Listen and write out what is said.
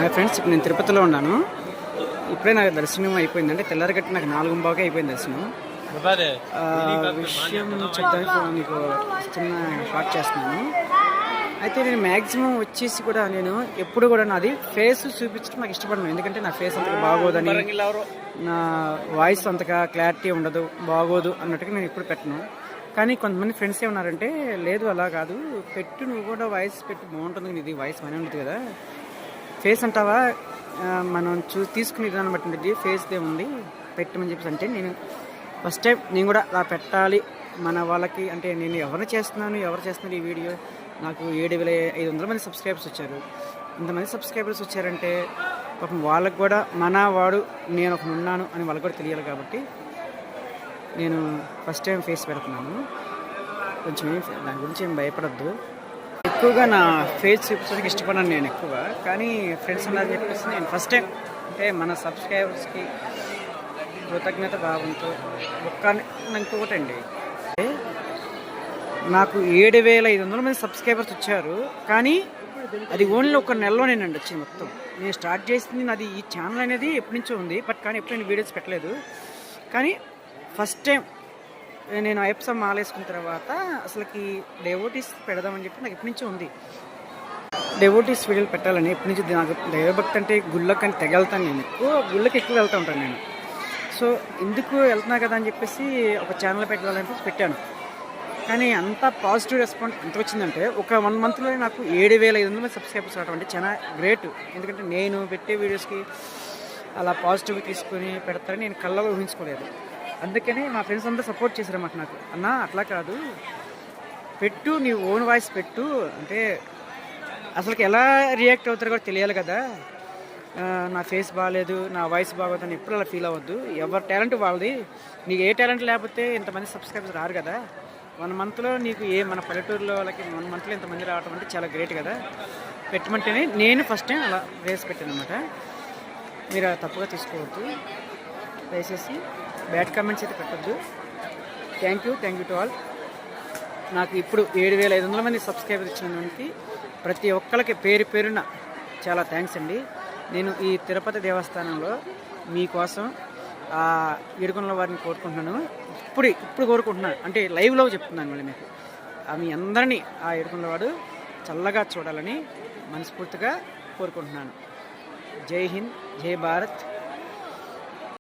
Hi friends, ఇప్పుడు నేను తిరుపతిలో ఉన్నాను. ఇప్పుడే నాకు దర్శనం అయిపోయింది. అంటే తెల్లారగట్టి నాకు 4:15కే అయిపోయింది దర్శనం. విషయం చెప్తానికి మీకు చిన్న షార్ట్ చేస్తున్నాను. అయితే నేను మ్యాక్సిమం వచ్చేసి కూడా నేను ఎప్పుడు కూడా నాది ఫేస్ చూపించడం నాకు ఇష్టపడను. ఎందుకంటే నా ఫేస్ అంతగా బాగోదని, నా వాయిస్ అంతగా క్లారిటీ ఉండదు, బాగోదు అన్నట్టుగా నేను ఎప్పుడు పెట్టను. కానీ కొంతమంది ఫ్రెండ్స్ ఏమన్నారంటే, లేదు అలా కాదు, పెట్టు, నువ్వు కూడా వాయిస్ పెట్టు, బాగుంటుంది, ఇది వాయిస్ బాగానే ఉంటుంది కదా, ఫేస్ అంటావా మనం తీసుకునే విధానం బట్టి ఉంటుంది, ఫేస్దే ఉంది పెట్టమని చెప్పేసి అంటే, నేను ఫస్ట్ టైం నేను కూడా అలా పెట్టాలి మన వాళ్ళకి. అంటే నేను ఎవరు చేస్తున్నారు ఈ వీడియో, నాకు 7,500 మంది సబ్స్క్రైబర్స్ వచ్చారు. ఇంతమంది సబ్స్క్రైబర్స్ వచ్చారంటే పాపం వాళ్ళకి కూడా మన వాడు నేను ఒక ఉన్నాను అని వాళ్ళకి కూడా తెలియాలి. కాబట్టి నేను ఫస్ట్ టైం ఫేస్ పెడుతున్నాను. కొంచెం దాని గురించి ఏం భయపడద్దు. ఎక్కువగా నా ఫేస్ చూపించడానికి ఇష్టపడాను నేను ఎక్కువ. కానీ ఫ్రెండ్స్ ఉన్నారని చెప్పేసి నేను ఫస్ట్ టైం, అంటే మన సబ్స్క్రైబర్స్కి కృతజ్ఞత భావంతో ఇంకొకటి అండి, నాకు 7,500 మంది సబ్స్క్రైబర్స్ వచ్చారు. కానీ అది ఓన్లీ ఒక నెలలోనేనండి వచ్చింది మొత్తం. నేను స్టార్ట్ చేసింది నాది ఈ ఛానల్ అనేది ఎప్పటి నుంచో ఉంది, కానీ ఎప్పుడు నేను వీడియోస్ పెట్టలేదు. కానీ ఫస్ట్ టైం నేను అయ్యప్ప మాల వేసుకున్న తర్వాత అసలుకి డెవోటీస్ పెడదామని చెప్పి నాకు ఎప్పటి నుంచో ఉంది, డెవోటీస్ వీడియోలు పెట్టాలని ఎప్పటి నుంచి. నాకు దైవభక్తి అంటే గుళ్ళకని తెగలుతాను, నేను గుళ్ళకి ఎక్కువ వెళ్తూ ఉంటాను నేను. సో ఎందుకు వెళ్తున్నా కదా అని చెప్పేసి ఒక ఛానల్ పెట్టాలని పెట్టాను. కానీ అంత పాజిటివ్ రెస్పాన్స్ ఎంత వచ్చిందంటే, ఒక 1 మంత్లో నాకు 7,500 మంది సబ్స్క్రైబర్స్ రావడం అంటే చాలా గ్రేట్. ఎందుకంటే నేను పెట్టే వీడియోస్కి అలా పాజిటివ్గా తీసుకొని పెడతారని నేను కళ్ళలో ఊహించుకోలేదు. అందుకని మా ఫ్రెండ్స్ అందరూ సపోర్ట్ చేశారన్నమాట నాకు. అన్న అట్లా కాదు, పెట్టు, నీ ఓన్ వాయిస్ పెట్టు, అంటే అసలుకి ఎలా రియాక్ట్ అవుతారో కూడా తెలియాలి కదా, నా ఫేస్ బాగాలేదు, నా వాయిస్ బాగోదు అని ఎప్పుడు అలా ఫీల్ అవ్వద్దు. ఎవరి టాలెంట్ వాళ్ళది, నీకు ఏ టాలెంట్ లేకపోతే ఇంతమంది సబ్స్క్రైబర్స్ రారు కదా. 1 మంత్లో నీకు మన పల్లెటూరులో వాళ్ళకి 1 మంత్లో ఇంతమంది రావడం అంటే చాలా గ్రేట్ కదా. పెట్టమంటేనే నేను ఫస్ట్ టైం అలా వేసి పెట్టాను అనమాట. మీరు తప్పుగా తీసుకోవద్దు దయచేసి, బ్యాడ్ కామెంట్స్ అయితే పెట్టద్దు. Thank you to all. నాకు ఇప్పుడు 7,500 మంది సబ్స్క్రైబర్స్ ఇచ్చినందుకు ప్రతి ఒక్కరికి పేరు పేరున చాలా థ్యాంక్స్ అండి. నేను ఈ తిరుపతి దేవస్థానంలో మీకోసం ఏడుకొండల వారిని కోరుకుంటున్నాను. ఇప్పుడు కోరుకుంటున్నాను, అంటే లైవ్లో చెప్తున్నాను మళ్ళీ మీకు. మీ అందరినీ ఆ ఏడుకొండల వాడు చల్లగా చూడాలని మనస్ఫూర్తిగా కోరుకుంటున్నాను. జై హింద్, జై భారత్.